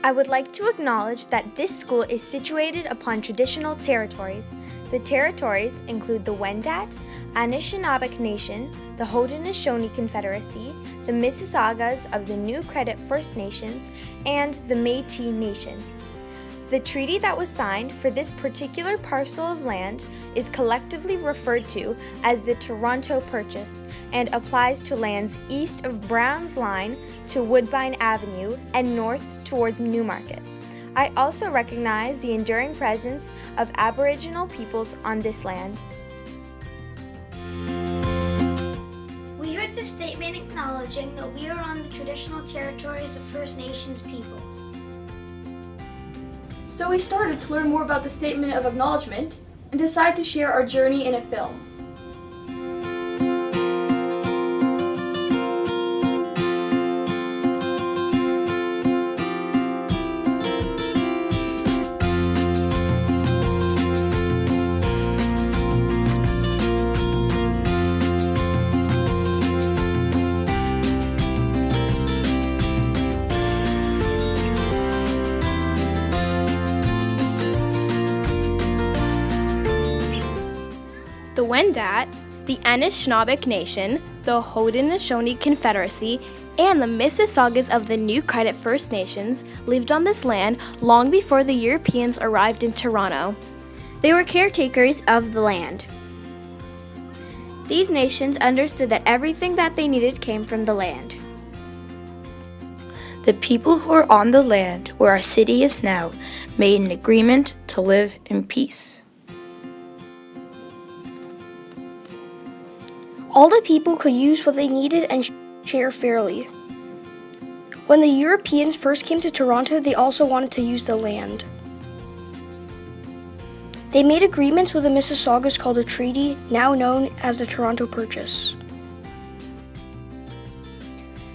I would like to acknowledge that this school is situated upon traditional territories. The territories include the Wendat, Anishinaabeg Nation, the Haudenosaunee Confederacy, the Mississaugas of the New Credit First Nations, and the Métis Nation. The treaty that was signed for this particular parcel of land is collectively referred to as the Toronto Purchase and applies to lands east of Brown's Line to Woodbine Avenue and north towards Newmarket. I also recognize the enduring presence of Aboriginal peoples on this land. We heard this statement acknowledging that we are on the traditional territories of First Nations peoples. So we started to learn more about the statement of acknowledgement and decided to share our journey in a film. The Wendat, the Anishinaabeg Nation, the Haudenosaunee Confederacy, and the Mississaugas of the New Credit First Nations lived on this land long before the Europeans arrived in Toronto. They were caretakers of the land. These nations understood that everything that they needed came from the land. The people who were on the land where our city is now made an agreement to live in peace. All the people could use what they needed and share fairly. When the Europeans first came to Toronto, they also wanted to use the land. They made agreements with the Mississaugas called a treaty, now known as the Toronto Purchase.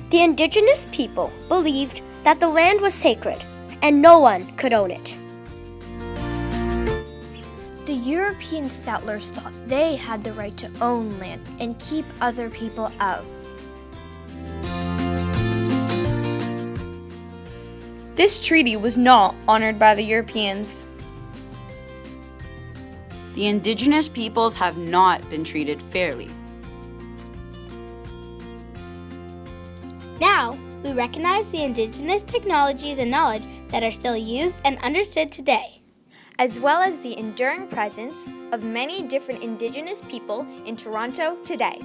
The Indigenous people believed that the land was sacred and no one could own it. The European settlers thought they had the right to own land and keep other people out. This treaty was not honored by the Europeans. The Indigenous peoples have not been treated fairly. Now, we recognize the Indigenous technologies and knowledge that are still used and understood today, as well as the enduring presence of many different Indigenous people in Toronto today.